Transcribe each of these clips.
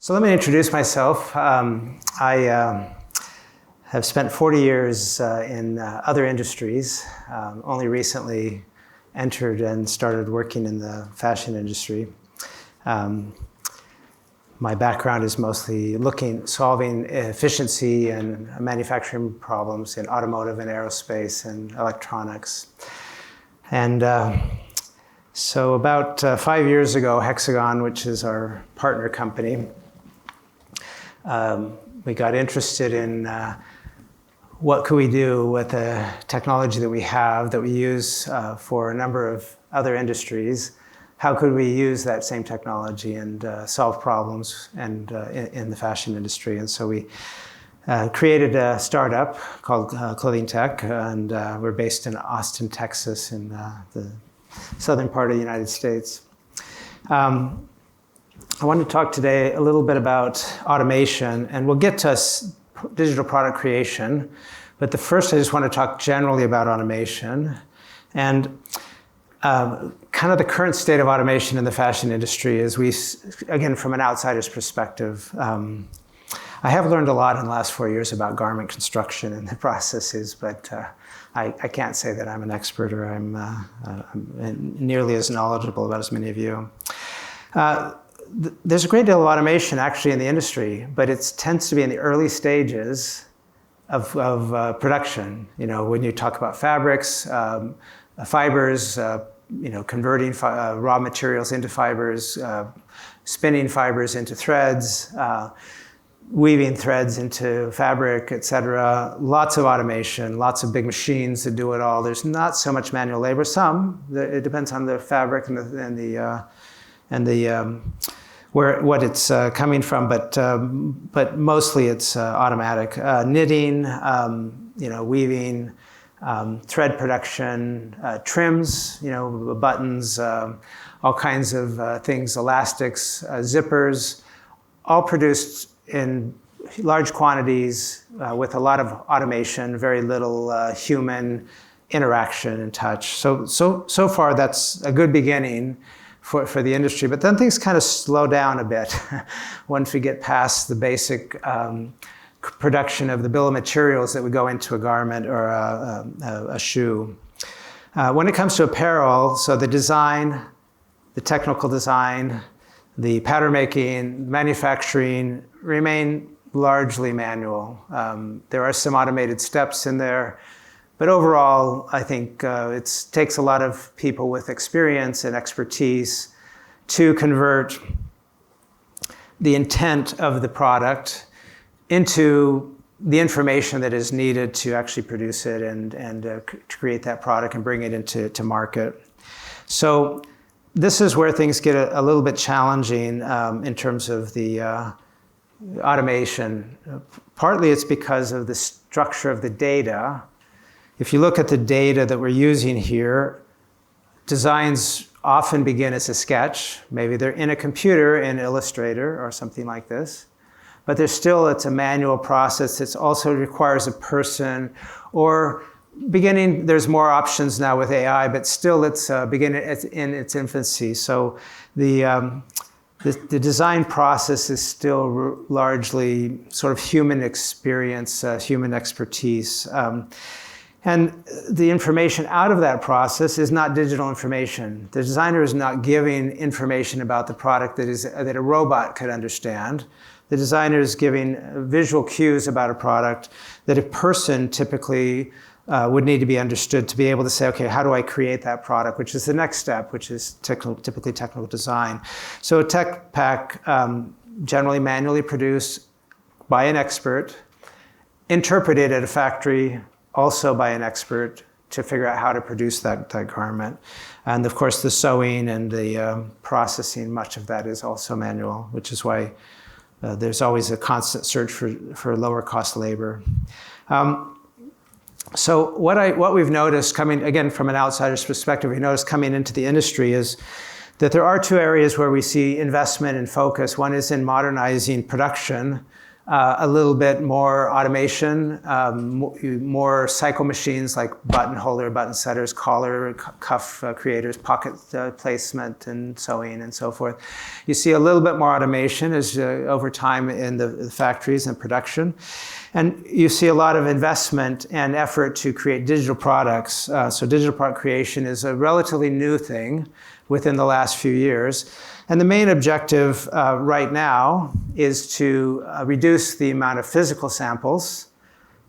So let me introduce myself. I have spent 40 years in other industries, only recently entered and started working in the fashion industry. My background is mostly solving efficiency and manufacturing problems in automotive and aerospace and electronics. And so about 5 years ago, Hexagon, which is our partner company, we got interested in what could we do with the technology that we have that we use for a number of other industries. How could we use that same technology and solve problems and in the fashion industry? And so we created a startup called Clothing Tech, and we're based in Austin, Texas, in the southern part of the United States. I want to talk today a little bit about automation, and we'll get to digital product creation. But first, I just want to talk generally about automation and kind of the current state of automation in the fashion industry is again, from an outsider's perspective. I have learned a lot in the last 4 years about garment construction and the processes, but I can't say that I'm an expert or I'm nearly as knowledgeable about as many of you. There's a great deal of automation actually in the industry, but it tends to be in the early stages of production. You know, when you talk about fabrics, fibers, converting raw materials into fibers, spinning fibers into threads, weaving threads into fabric, et cetera. Lots of automation, lots of big machines that do it all. There's not so much manual labor. It depends on the fabric and what it's coming from, but mostly it's automatic. Knitting, weaving, thread production, trims, buttons, all kinds of things, elastics, zippers, all produced in large quantities with a lot of automation, very little human interaction and touch. So far that's a good beginning for the industry, but then things kind of slow down a bit once we get past the basic production of the bill of materials that would go into a garment or a shoe. When it comes to apparel, so the design, the technical design, the pattern making, manufacturing remain largely manual. There are some automated steps in there, but overall, I think it takes a lot of people with experience and expertise to convert the intent of the product into the information that is needed to actually produce it and to create that product and bring it into market. So this is where things get a little bit challenging in terms of the automation. Partly it's because of the structure of the data. If you look at the data that we're using here, designs often begin as a sketch. Maybe they're in a computer in Illustrator or something like this. But it's a manual process. It also requires a person, or there's more options now with AI, but still it's in its infancy. So the design process is still largely sort of human experience, human expertise. And the information out of that process is not digital information. The designer is not giving information about the product that a robot could understand. The designer is giving visual cues about a product that a person typically would need to be understood to be able to say, okay, how do I create that product, which is the next step, which is typically technical design. So a tech pack generally manually produced by an expert, interpreted at a factory also by an expert to figure out how to produce that garment. And of course, the sewing and the processing, much of that is also manual, which is why there's always a constant search for lower cost labor. So what we've noticed coming, again, from an outsider's perspective, we noticed coming into the industry is that there are two areas where we see investment and focus. One is in modernizing production a little bit more automation, more cycle machines like button holder, button setters, collar, cuff creators, pocket placement, and sewing, and so forth. You see a little bit more automation as over time in the factories and production. And you see a lot of investment and effort to create digital products. So digital product creation is a relatively new thing within the last few years. And the main objective right now is to reduce the amount of physical samples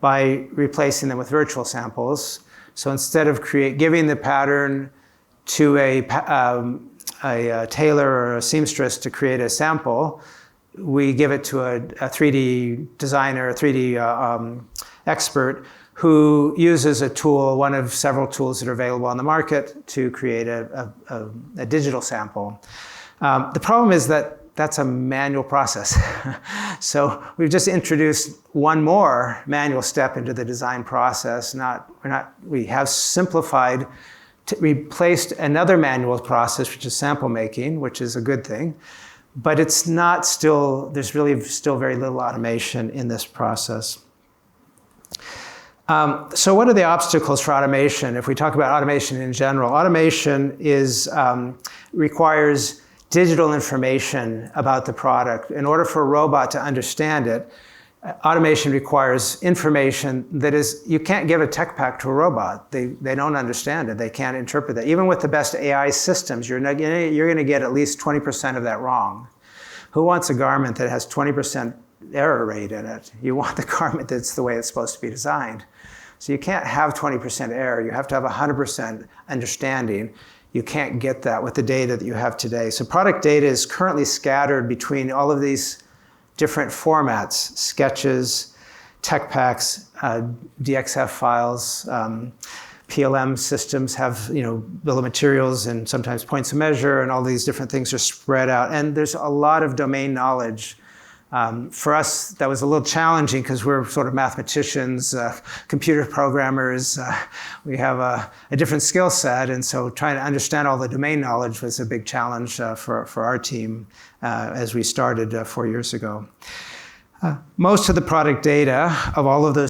by replacing them with virtual samples. So instead of giving the pattern to a tailor or a seamstress to create a sample, we give it to a 3D designer, a 3D expert who uses a tool, one of several tools that are available on the market, to create a digital sample. The problem is that that's a manual process. So we've just introduced one more manual step into the design process. We have simplified, replaced another manual process, which is sample making, which is a good thing. But it's not still, there's really still very little automation in this process. So what are the obstacles for automation? If we talk about automation in general, automation requires digital information about the product. In order for a robot to understand it, automation requires information that is, you can't give a tech pack to a robot. They don't understand it. They can't interpret that. Even with the best AI systems, you're going to get at least 20% of that wrong. Who wants a garment that has 20% error rate in it? You want the garment that's the way it's supposed to be designed. So you can't have 20% error. You have to have 100% understanding. You can't get that with the data that you have today. So product data is currently scattered between all of these different formats: sketches, tech packs, DXF files. PLM systems have, bill of materials and sometimes points of measure, and all these different things are spread out. And there's a lot of domain knowledge. For us, that was a little challenging because we're sort of mathematicians, computer programmers. We have a different skill set, and so trying to understand all the domain knowledge was a big challenge for our team as we started 4 years ago. Most of the product data of all of those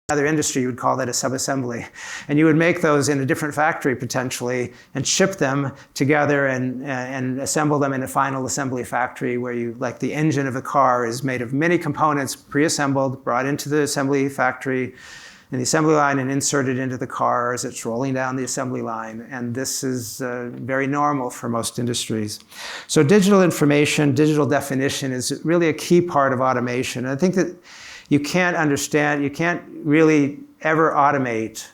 other industry, you would call that a subassembly. And you would make those in a different factory potentially and ship them together and assemble them in a final assembly factory where you, like the engine of a car is made of many components pre-assembled, brought into the assembly factory in the assembly line and inserted into the car as it's rolling down the assembly line. And this is very normal for most industries. So digital information, digital definition is really a key part of automation. And I think that you can't really ever automate.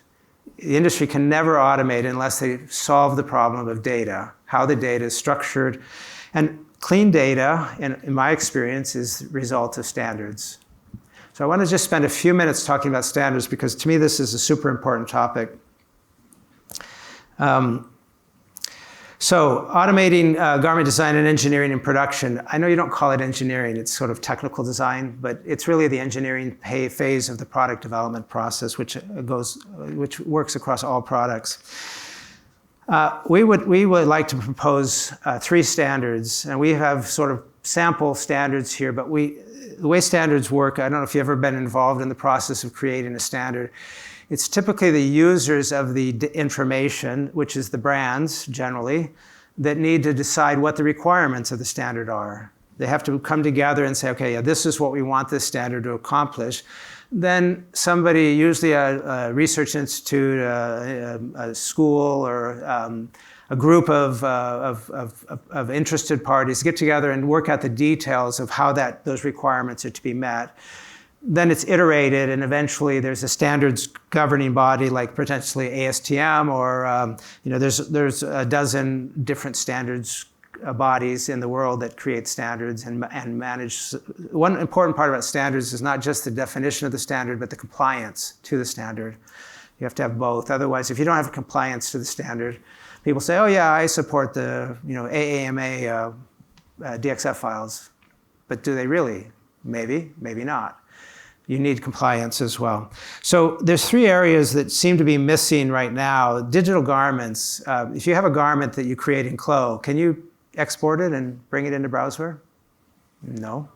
The industry can never automate unless they solve the problem of data, how the data is structured. And clean data, in my experience, is the result of standards. So I want to just spend a few minutes talking about standards because to me this is a super important topic. So automating garment design and engineering and production. I know you don't call it engineering, it's sort of technical design, but it's really the engineering phase of the product development process, which works across all products. We would like to propose 3 standards, and we have sort of sample standards here, but the way standards work, I don't know if you've ever been involved in the process of creating a standard. It's typically the users of the information, which is the brands generally, that need to decide what the requirements of the standard are. They have to come together and say, okay, yeah, this is what we want this standard to accomplish. Then somebody, usually a research institute, a school, or a group of interested parties get together and work out the details of how those requirements are to be met. Then it's iterated, and eventually there's a standards governing body like potentially ASTM, or there's a dozen different standards bodies in the world that create standards and manage. One important part about standards is not just the definition of the standard, but the compliance to the standard. You have to have both. Otherwise, if you don't have compliance to the standard, people say, oh yeah, I support the AAMA DXF files. But do they really? Maybe, maybe not. You need compliance as well. So there's 3 areas that seem to be missing right now. Digital garments. If you have a garment that you create in Clo, can you export it and bring it into Browseware? No.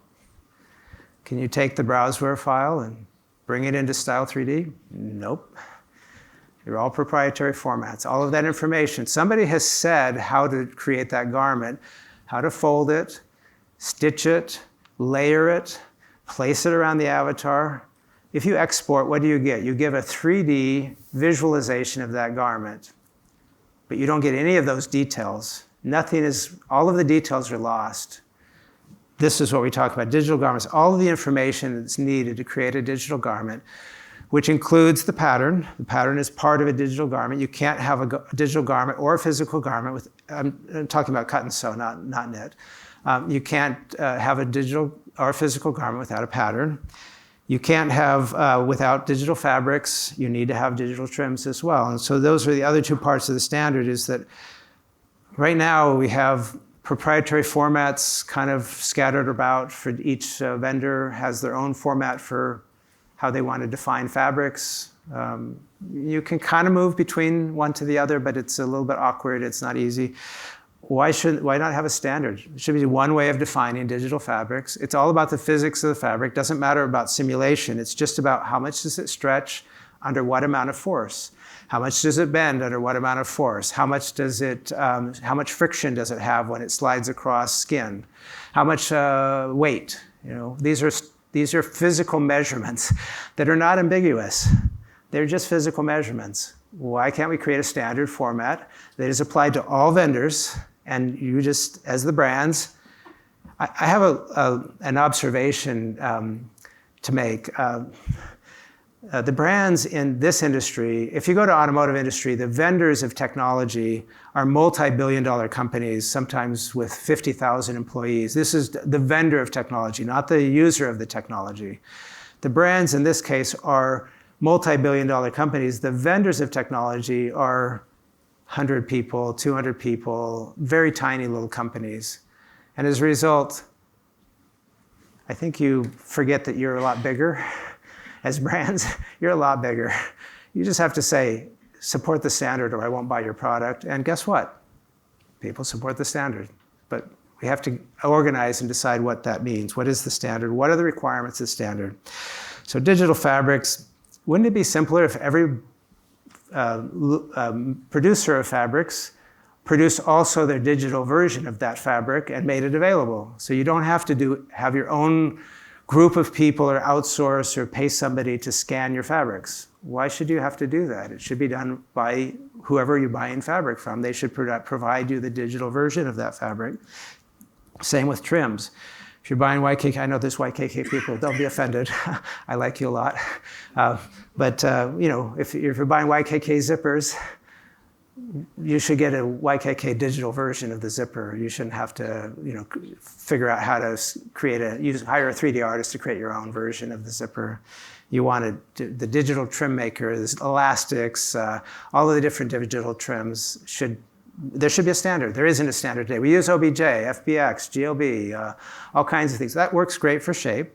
Can you take the Browseware file and bring it into Style 3D? Nope. They're all proprietary formats. All of that information. Somebody has said how to create that garment, how to fold it, stitch it, layer it, place it around the avatar. If you export, what do you get? You give a 3D visualization of that garment, but you don't get any of those details. All of the details are lost. This is what we talk about, digital garments. All of the information that's needed to create a digital garment, which includes the pattern. The pattern is part of a digital garment. You can't have a digital garment or a physical garment I'm talking about cut and sew, not knit. You can't have a digital or physical garment without a pattern. You can't have, without digital fabrics, you need to have digital trims as well. And so those are the other 2 parts of the standard, is that right now we have proprietary formats kind of scattered about. For each vendor has their own format for how they want to define fabrics. You can kind of move between one to the other, but it's a little bit awkward, it's not easy. Why not have a standard? It should be one way of defining digital fabrics. It's all about the physics of the fabric. Doesn't matter about simulation. It's just about how much does it stretch under what amount of force? How much does it bend under what amount of force? How much friction does it have when it slides across skin? How much weight? These are physical measurements that are not ambiguous. They're just physical measurements. Why can't we create a standard format that is applied to all vendors? And you just, as the brands, I have an observation to make. The brands in this industry, if you go to automotive industry, the vendors of technology are multi-billion-dollar companies, sometimes with 50,000 employees. This is the vendor of technology, not the user of the technology. The brands in this case are multi-billion-dollar companies. The vendors of technology are 100 people, 200 people, very tiny little companies. And as a result, I think you forget that you're a lot bigger. As brands, you're a lot bigger. You just have to say, support the standard or I won't buy your product. And guess what? People support the standard. But we have to organize and decide what that means. What is the standard? What are the requirements of the standard? So digital fabrics, wouldn't it be simpler if every producer of fabrics produced also their digital version of that fabric and made it available? So you don't have to have your own group of people or outsource or pay somebody to scan your fabrics. Why should you have to do that? It should be done by whoever you're buying fabric from. They should provide you the digital version of that fabric. Same with trims. If you're buying YKK, I know there's YKK people, don't be offended. I like you a lot. But if you're buying YKK zippers, you should get a YKK digital version of the zipper. You shouldn't have to, figure out how to hire a 3D artist to create your own version of the zipper. You want the digital trim makers, elastics, all of the different digital trims there should be a standard. There isn't a standard today. We use OBJ, FBX, GLB, all kinds of things. That works great for shape.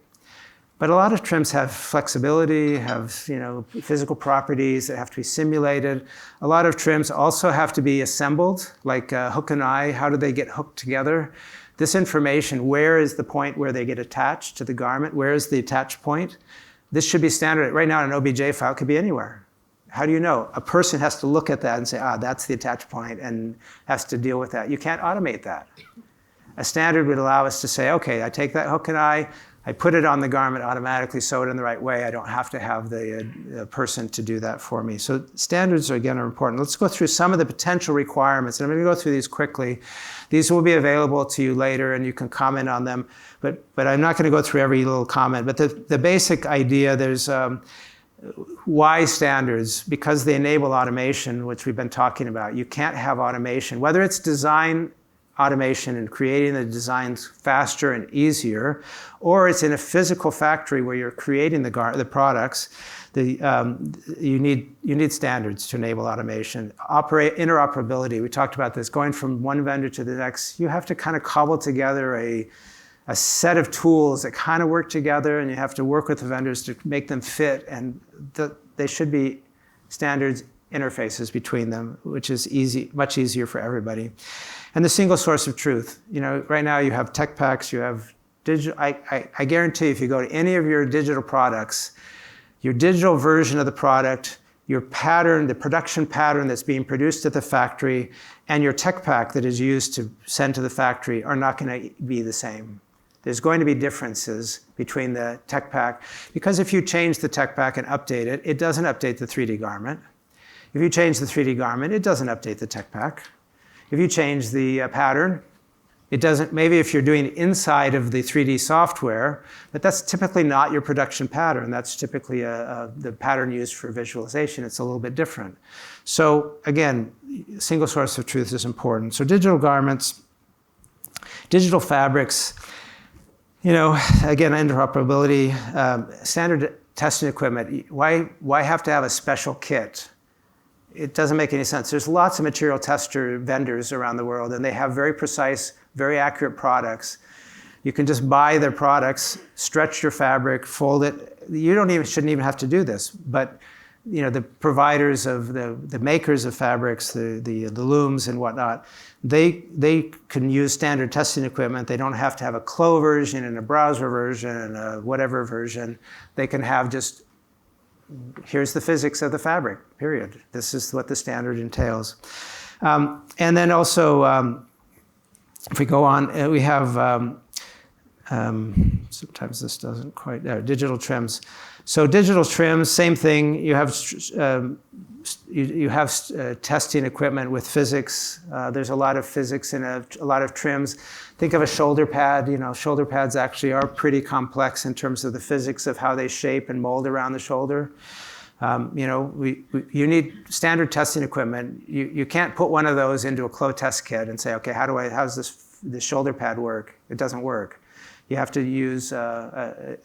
But a lot of trims have flexibility, have physical properties that have to be simulated. A lot of trims also have to be assembled, like hook and eye. How do they get hooked together? This information, where is the point where they get attached to the garment? Where is the attach point? This should be standard. Right now, an OBJ file could be anywhere. How do you know? A person has to look at that and say, that's the attach point, and has to deal with that. You can't automate that. A standard would allow us to say, okay, I take that hook and eye, I put it on the garment, automatically sew it in the right way. I don't have to have the person to do that for me. So standards, again, are important. Let's go through some of the potential requirements. And I'm going to go through these quickly. These will be available to you later, and you can comment on them. But I'm not going to go through every little comment. But the basic idea, there's why standards? Because they enable automation, which we've been talking about. You can't have automation, whether it's design automation and creating the designs faster and easier, or it's in a physical factory where you're creating the products. You need standards to enable automation. Interoperability, we talked about this, going from one vendor to the next. You have to kind of cobble together a set of tools that kind of work together, and you have to work with the vendors to make them fit, and they should be standards interfaces between them, which is much easier for everybody. And the single source of truth. Right now you have tech packs, you have digital. I guarantee if you go to any of your digital products, your digital version of the product, your pattern, the production pattern that's being produced at the factory, and your tech pack that is used to send to the factory are not going to be the same. There's going to be differences between the tech pack, because if you change the tech pack and update it, it doesn't update the 3D garment. If you change the 3D garment, it doesn't update the tech pack. If you change the pattern, it doesn't. Maybe if you're doing inside of the 3D software, but that's typically not your production pattern. That's typically the pattern used for visualization. It's a little bit different. So again, single source of truth is important. So digital garments, digital fabrics, again, interoperability, standard testing equipment. Why have to have a special kit? It doesn't make any sense. There's lots of material tester vendors around the world, and they have very precise, very accurate products. You can just buy their products, stretch your fabric, fold it. You shouldn't even have to do this. But the providers of the makers of fabrics, the looms and whatnot, they can use standard testing equipment. They don't have to have a Clo version and a browser version and a whatever version. They can have just, here's the physics of the fabric, period. This is what the standard entails. And then also, if we go on, we have, sometimes this doesn't quite, digital trims. So digital trims, same thing. You have testing equipment with physics. There's a lot of physics in a lot of trims. Think of a shoulder pad. Shoulder pads actually are pretty complex in terms of the physics of how they shape and mold around the shoulder. You need standard testing equipment. You can't put one of those into a Clo test kit and say, okay, how's this shoulder pad work? It doesn't work. You have to use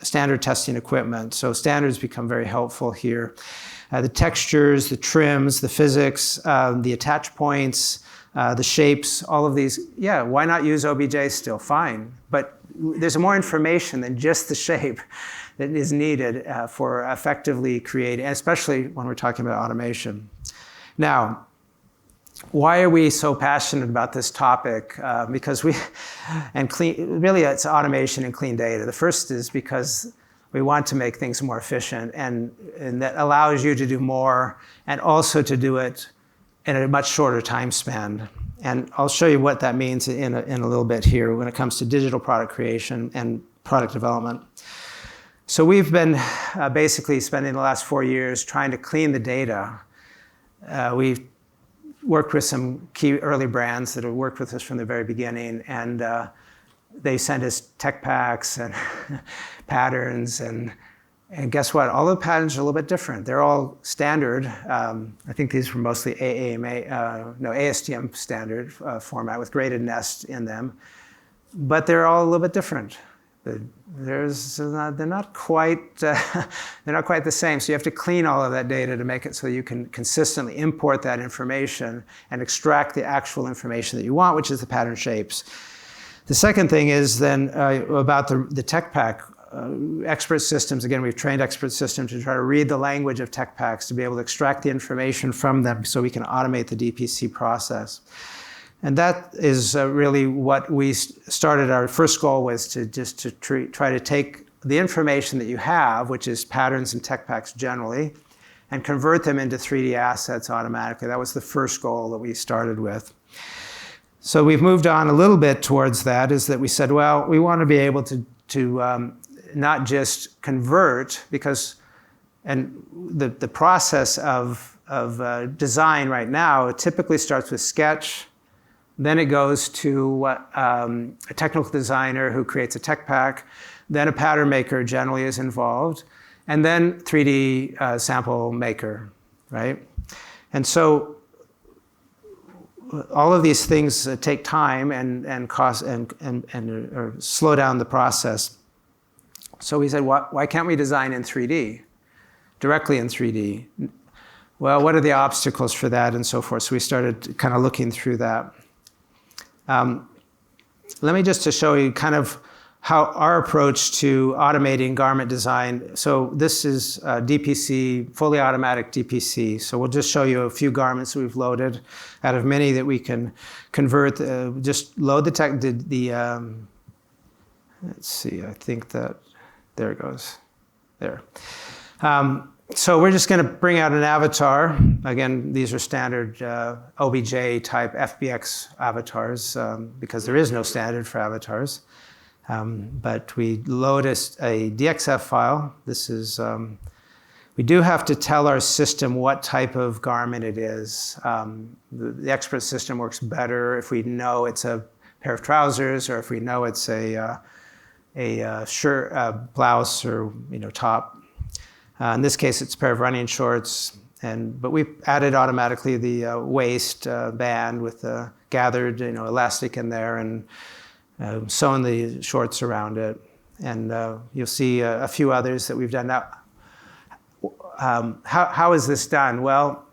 standard testing equipment. So standards become very helpful here. The textures, the trims, the physics, the attach points, the shapes, all of these. Yeah, why not use OBJ still? Fine. But there's more information than just the shape that is needed for effectively creating, especially when we're talking about automation. Now, why are we so passionate about this topic? Because really it's automation and clean data. The first is because We want to make things more efficient, and that allows you to do more and also to do it in a much shorter time span. And I'll show you what that means in a little bit here when it comes to digital product creation and product development. So we've been basically spending the last 4 years trying to clean the data. We've worked with some key early brands that have worked with us from the very beginning, and they send us tech packs and patterns, and guess what? All the patterns are a little bit different. They're all standard. I think these were mostly ASTM standard format with graded nests in them, but they're all a little bit different. They're not quite the same. So you have to clean all of that data to make it so you can consistently import that information and extract the actual information that you want, which is the pattern shapes. The second thing is then about the tech pack. Expert systems, again, we've trained expert systems to try to read the language of tech packs to be able to extract the information from them so we can automate the DPC process. And that is really what we started. Our first goal was to try to take the information that you have, which is patterns and tech packs generally, and convert them into 3D assets automatically. That was the first goal that we started with. So we've moved on a little bit towards that, is that we said, well, we want to be able to not just convert, because the process of design right now, it typically starts with sketch, then it goes to a technical designer who creates a tech pack, then a pattern maker generally is involved, and then 3D sample maker, right? And so all of these things take time and cost or slow down the process. So we said, why can't we design in 3D, directly in 3D? Well, what are the obstacles for that and so forth? So we started kind of looking through that. Let me just to show you kind of how our approach to automating garment design. So this is DPC, fully automatic DPC. So we'll just show you a few garments that we've loaded out of many that we can convert. Just load let's see, I think that, there it goes, there. So we're just going to bring out an avatar. Again, these are standard OBJ type FBX avatars because there is no standard for avatars. But we load a DXF file. This is, we do have to tell our system what type of garment it is. The expert system works better if we know it's a pair of trousers, or if we know it's a shirt, blouse, or top. In this case, it's a pair of running shorts, but we've added automatically the waist band with the gathered elastic in there, and sewn the shorts around it. And you'll see a few others that we've done. Now, how is this done? Well,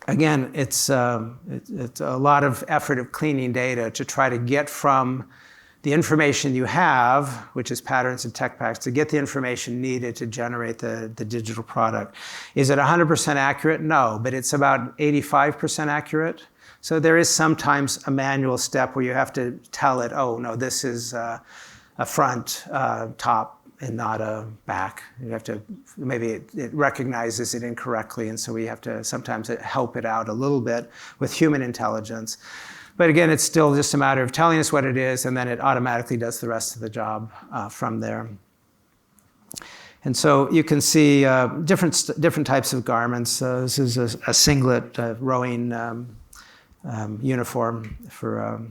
again, it's a lot of effort of cleaning data to try to get from the information you have, which is patterns and tech packs, to get the information needed to generate the digital product. Is it 100% accurate? No, but it's about 85% accurate. So there is sometimes a manual step where you have to tell it, oh, no, this is a front top and not a back. You have to, maybe it recognizes it incorrectly, and so we have to sometimes help it out a little bit with human intelligence. But again, it's still just a matter of telling us what it is, and then it automatically does the rest of the job from there. And so you can see different types of garments. This is a singlet rowing uniform for a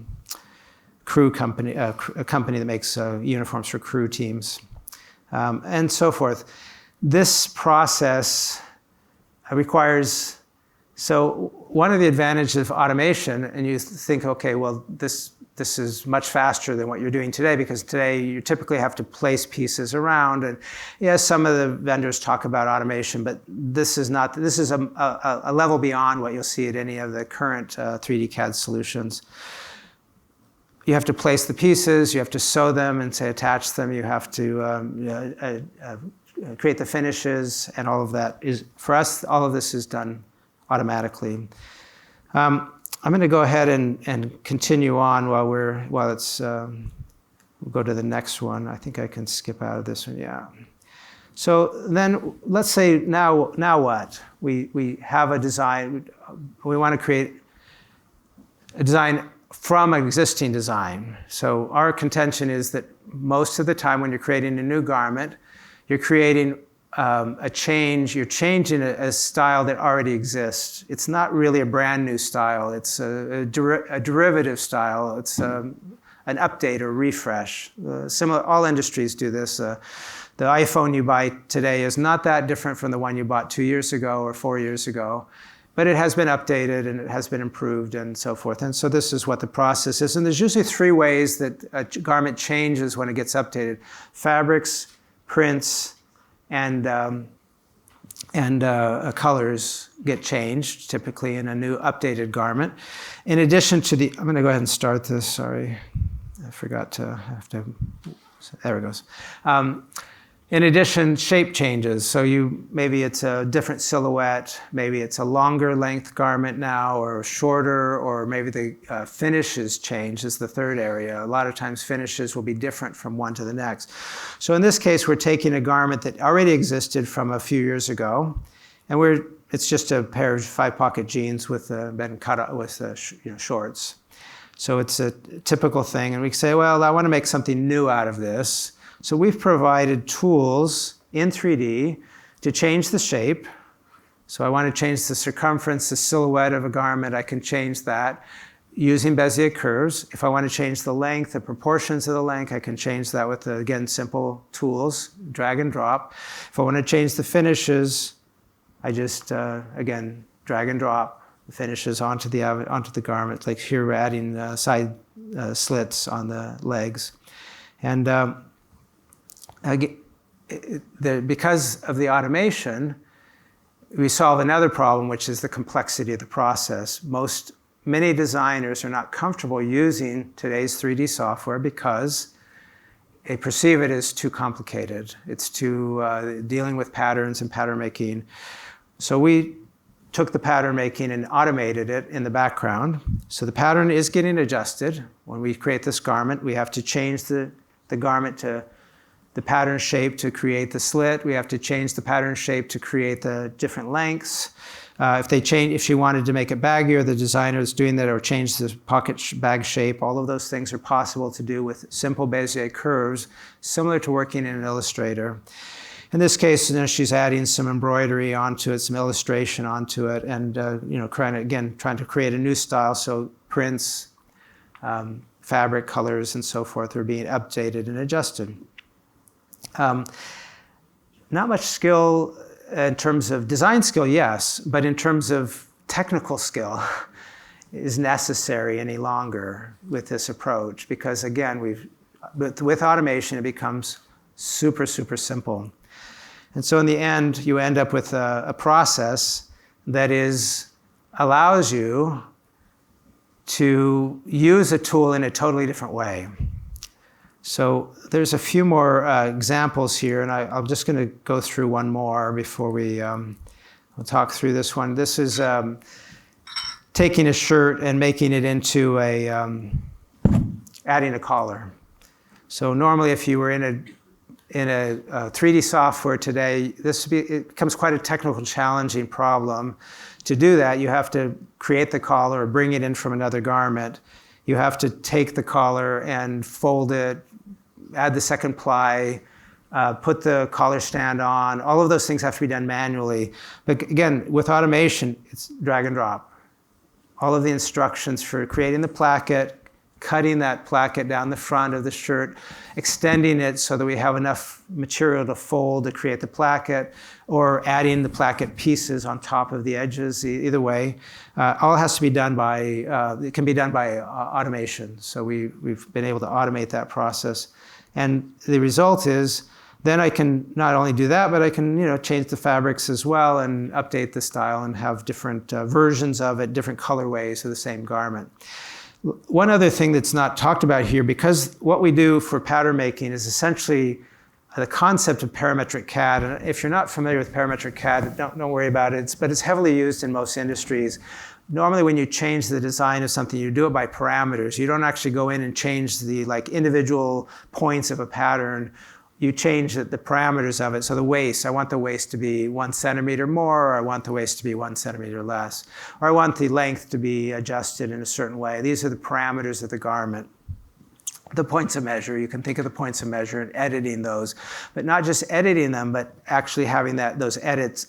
company that makes uniforms for crew teams, and so forth. This process requires. So one of the advantages of automation, and you think, okay, well, this is much faster than what you're doing today, because today you typically have to place pieces around, and yes, some of the vendors talk about automation, but this is not. This is a level beyond what you'll see at any of the current 3D CAD solutions. You have to place the pieces, you have to sew them and say attach them, you have to create the finishes, and all of that is, for us, all of this is done automatically. I'm going to go ahead and continue on while it's, we'll go to the next one. I think I can skip out of this one, yeah. So then let's say now what? We have a design, we want to create a design from an existing design. So our contention is that most of the time when you're creating a new garment, you're creating a change, you're changing a style that already exists. It's not really a brand new style, it's a derivative style, it's an update or refresh. Similar, all industries do this. The iPhone you buy today is not that different from the one you bought 2 years ago or 4 years ago, but it has been updated and it has been improved and so forth. And so this is what the process is. And there's usually 3 ways that a garment changes when it gets updated: fabrics, prints, and colors get changed, typically in a new updated garment. In addition to the, I'm going to go ahead and start this, sorry. I forgot to have to, there it goes. In addition, shape changes. So maybe it's a different silhouette, maybe it's a longer length garment now, or shorter, or maybe the finishes change is the third area. A lot of times finishes will be different from one to the next. So in this case, we're taking a garment that already existed from a few years ago, and it's just a pair of 5-pocket jeans with been cut out with shorts. So it's a typical thing, and we say, well, I want to make something new out of this. So we've provided tools in 3D to change the shape. So I want to change the circumference, the silhouette of a garment, I can change that using Bezier curves. If I want to change the length, the proportions of the length, I can change that with, again, simple tools, drag and drop. If I want to change the finishes, I just, again, drag and drop the finishes onto the garment. Like here we're adding side slits on the legs. And because of the automation, we solve another problem, which is the complexity of the process. Many designers are not comfortable using today's 3D software because they perceive it as too complicated. It's too dealing with patterns and pattern making. So we took the pattern making and automated it in the background. So the pattern is getting adjusted. When we create this garment, we have to change the garment to the pattern shape to create the slit. We have to change the pattern shape to create the different lengths. If she wanted to make it baggier, the designer is doing that, or change the pocket bag shape. All of those things are possible to do with simple Bezier curves, similar to working in an Illustrator. In this case, she's adding some embroidery onto it, some illustration onto it, and trying to create a new style. So prints, fabric colors, and so forth are being updated and adjusted. Not much skill in terms of design skill, yes, but in terms of technical skill is necessary any longer with this approach, because again, with automation, it becomes super, super simple. And so in the end, you end up with a process that allows you to use a tool in a totally different way. So there's a few more examples here, and I'm just going to go through one more before we'll talk through this one. This is taking a shirt and making it into adding a collar. So normally, if you were in a 3D software today, it becomes quite a technical, challenging problem. To do that, you have to create the collar or bring it in from another garment. You have to take the collar and fold it, add the second ply, put the collar stand on. All of those things have to be done manually. But again, with automation, it's drag and drop. All of the instructions for creating the placket, cutting that placket down the front of the shirt, extending it so that we have enough material to fold to create the placket, or adding the placket pieces on top of the edges. Either way, all has to be done it can be done by automation. So we've been able to automate that process. And the result is, then I can not only do that, but I can change the fabrics as well and update the style and have different versions of it, different colorways of the same garment. One other thing that's not talked about here, because what we do for pattern making is essentially the concept of parametric CAD. And if you're not familiar with parametric CAD, don't worry about it, but it's heavily used in most industries. Normally when you change the design of something, you do it by parameters. You don't actually go in and change the individual points of a pattern you change the parameters of it. So the waist, I want the waist to be 1 centimeter more, or I want the waist to be 1 centimeter less, or I want the length to be adjusted in a certain way. These are the parameters of the garment. The points of measure, you can think of the points of measure and editing those, but not just editing them, but actually having those edits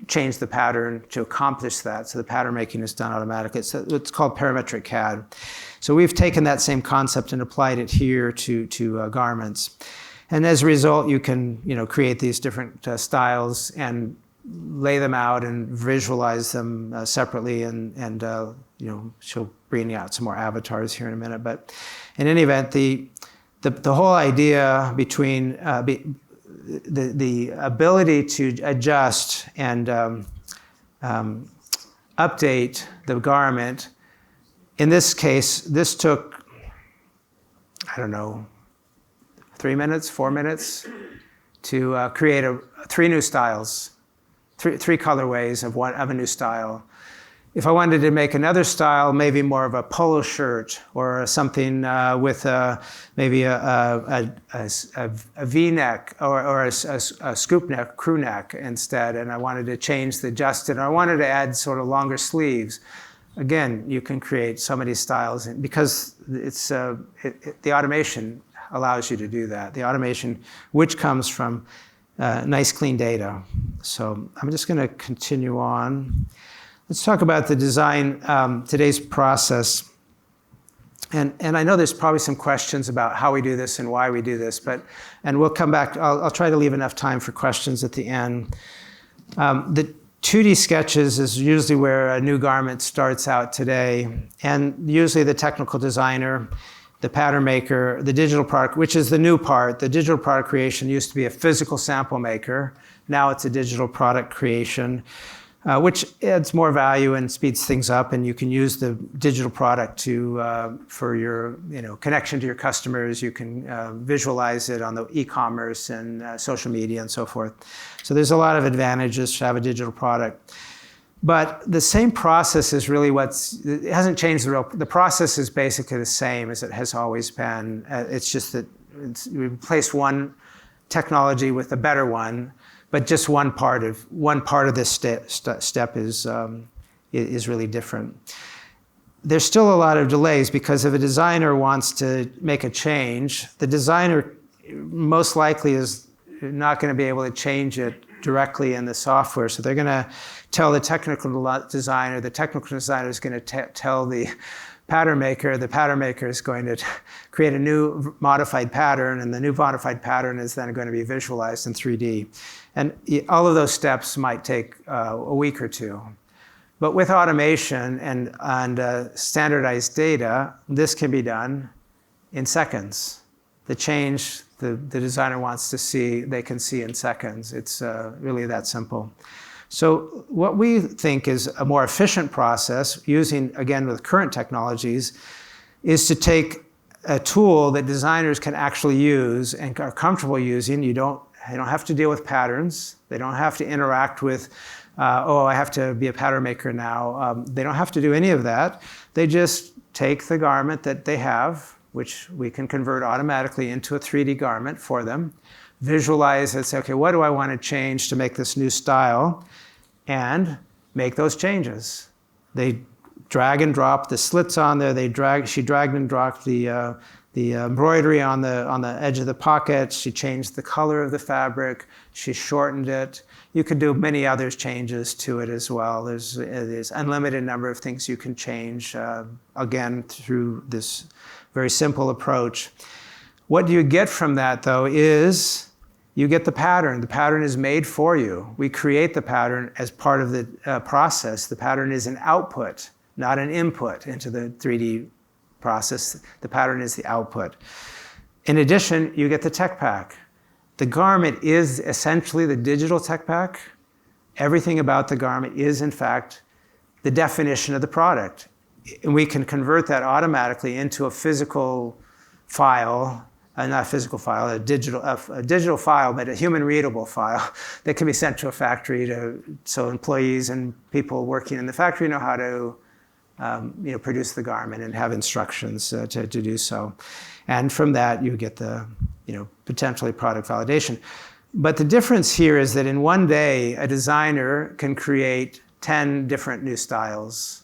change the pattern to accomplish that. So the pattern making is done automatically. So it's called parametric CAD. So we've taken that same concept and applied it here to garments. And as a result, you can create these different styles and lay them out and visualize them separately, and she'll bring out some more avatars here in a minute. But in any event, the whole idea between the ability to adjust and update the garment, in this case, this took, I don't know, 3 minutes, 4 minutes to create 3 new styles, three colorways of a new style. If I wanted to make another style, maybe more of a polo shirt or something with maybe a V-neck or a scoop neck, crew neck instead, and I wanted to change the adjusted, or I wanted to add sort of longer sleeves, again, you can create so many styles because it's the automation allows you to do that. The automation, which comes from nice, clean data. So I'm just going to continue on. Let's talk about the design, today's process. And I know there's probably some questions about how we do this and why we do this, and we'll come back. I'll try to leave enough time for questions at the end. The 2D sketches is usually where a new garment starts out today. And usually the technical designer, the pattern maker, the digital product, which is the new part. The digital product creation used to be a physical sample maker. Now it's a digital product creation, which adds more value and speeds things up. And you can use the digital product for your connection to your customers. You can visualize it on the e-commerce and social media and so forth. So there's a lot of advantages to have a digital product. But the same process is really it hasn't changed. The process is basically the same as it has always been. It's just that we replaced one technology with a better one, but just one part of this step is really different. There's still a lot of delays because if a designer wants to make a change, the designer most likely is not going to be able to change it directly in the software. So they're going to tell the technical designer is going to tell the pattern maker is going to create a new modified pattern, and the new modified pattern is then going to be visualized in 3D. And all of those steps might take a week or two. But with automation and standardized data, this can be done in seconds. The change the designer wants to see, they can see in seconds. It's really that simple. So what we think is a more efficient process, using, again, with current technologies, is to take a tool that designers can actually use and are comfortable using. They don't have to deal with patterns. They don't have to interact with, I have to be a pattern maker now. They don't have to do any of that. They just take the garment that they have, which we can convert automatically into a 3D garment for them, visualize it, say, okay, what do I want to change to make this new style, and make those changes. They drag and drop the slits on there. She dragged and dropped the embroidery on the edge of the pocket. She changed the color of the fabric. She shortened it. You could do many other changes to it as well. There's unlimited number of things you can change, again, through this very simple approach. What do you get from that, though, is you get the pattern. The pattern is made for you. We create the pattern as part of the process. The pattern is an output, not an input into the 3D process. The pattern is the output. In addition, you get the tech pack. The garment is essentially the digital tech pack. Everything about the garment is, in fact, the definition of the product. And we can convert that automatically into a physical file, not a physical file, a digital file, but a human readable file that can be sent to a factory so employees and people working in the factory know how to produce the garment and have instructions to do so. And from that, you get the, potentially product validation. But the difference here is that in one day, a designer can create 10 different new styles.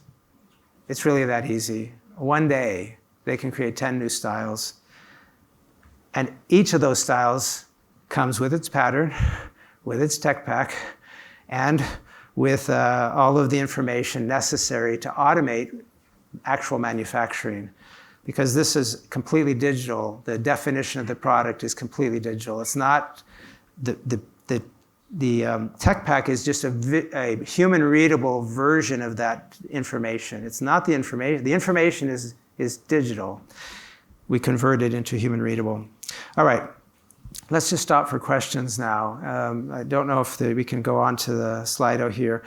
It's really that easy. One day, they can create 10 new styles. And each of those styles comes with its pattern, with its tech pack, and with all of the information necessary to automate actual manufacturing. Because this is completely digital. The definition of the product is completely digital. It's not, the tech pack is just a human readable version of that information. It's not the information. The information is digital. We convert it into human readable. All right, let's just stop for questions now. I don't know if we can go on to the Slido here.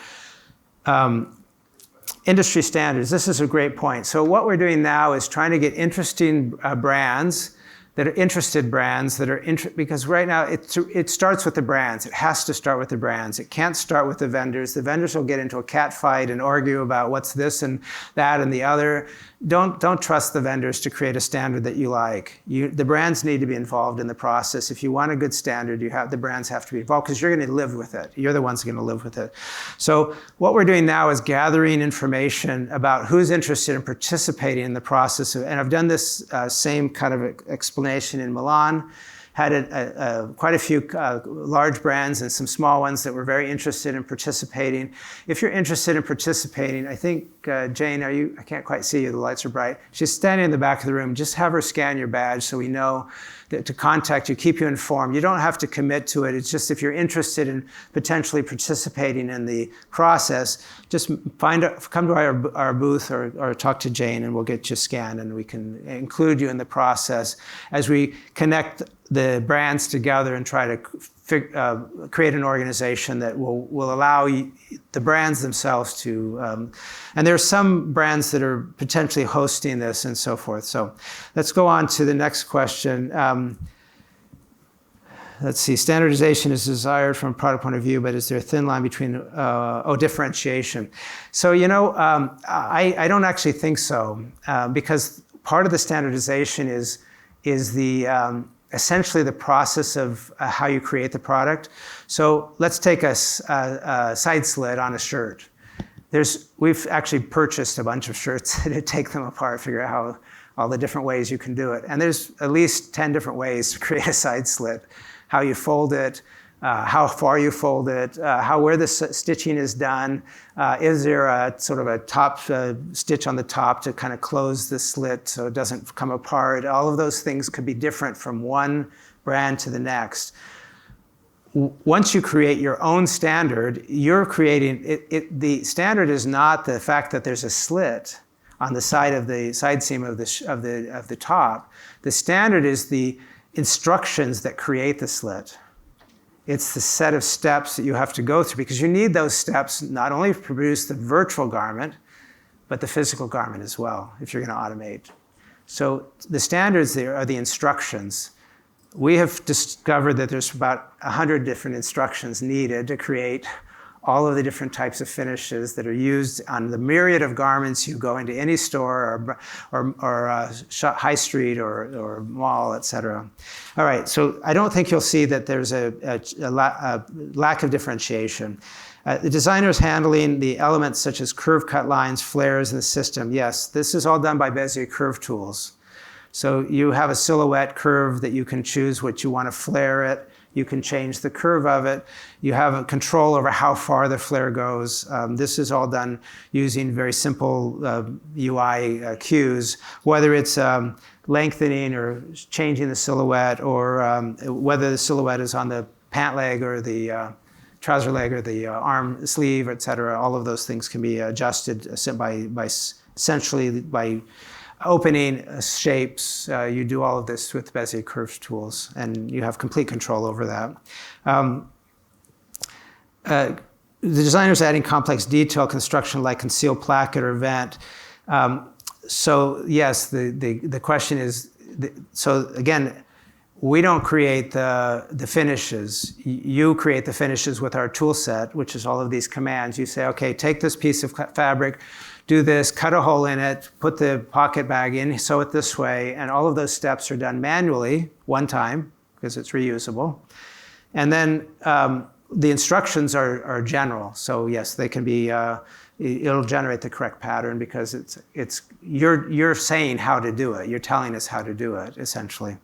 Industry standards, this is a great point. So what we're doing now is trying to get interesting brands that are interested brands that are because right now it starts with the brands. It has to start with the brands. It can't start with the vendors. The vendors will get into a cat fight and argue about what's this and that and the other. Don't trust the vendors to create a standard that you like. The brands need to be involved in the process. If you want a good standard, the brands have to be involved because you're going to live with it. You're the ones going to live with it. So what we're doing now is gathering information about who's interested in participating in the process. And I've done this same kind of explanation in Milan. Had quite a few large brands and some small ones that were very interested in participating. If you're interested in participating, I think, Jane, I can't quite see you, the lights are bright. She's standing in the back of the room. Just have her scan your badge so we know that to contact you, keep you informed. You don't have to commit to it. It's just if you're interested in potentially participating in the process, just come to our booth or talk to Jane and we'll get you scanned and we can include you in the process as we connect the brands together and try to create an organization that will allow the brands themselves to, and there are some brands that are potentially hosting this and so forth. So let's go on to the next question. Let's see, standardization is desired from a product point of view, but is there a thin line between, differentiation? So, I don't actually think so, because part of the standardization is the, essentially the process of how you create the product. So let's take a side slit on a shirt. We've actually purchased a bunch of shirts to take them apart, figure out how all the different ways you can do it. And there's at least 10 different ways to create a side slit. How you fold it, how far you fold it, where the stitching is done. Is there a sort of a top stitch on the top to kind of close the slit so it doesn't come apart? All of those things could be different from one brand to the next. Once you create your own standard, you're creating it. The standard is not the fact that there's a slit on the side of the side seam of the top. The standard is the instructions that create the slit. It's the set of steps that you have to go through because you need those steps not only to produce the virtual garment, but the physical garment as well, if you're going to automate. So the standards there are the instructions. We have discovered that there's about 100 different instructions needed to create all of the different types of finishes that are used on the myriad of garments. You go into any store or high street or mall, et cetera. All right, so I don't think you'll see that there's a lack of differentiation. The designer's handling the elements such as curve cut lines, flares in the system. Yes, this is all done by Bezier curve tools. So you have a silhouette curve that you can choose what you want to flare it. You can change the curve of it. You have a control over how far the flare goes. This is all done using very simple UI cues, whether it's lengthening or changing the silhouette, or whether the silhouette is on the pant leg or the trouser leg or the arm sleeve, et cetera. All of those things can be adjusted essentially by opening shapes. You do all of this with Bezier curve tools, and you have complete control over that. The designer's adding complex detail construction like concealed placket or vent. So yes, the question is, so again, we don't create the finishes. You create the finishes with our tool set, which is all of these commands. You say, okay, take this piece of fabric, do this, cut a hole in it, put the pocket bag in, sew it this way, and all of those steps are done manually one time because it's reusable. And then the instructions are general. So yes, they can be, it'll generate the correct pattern because you're saying how to do it. You're telling us how to do it, essentially.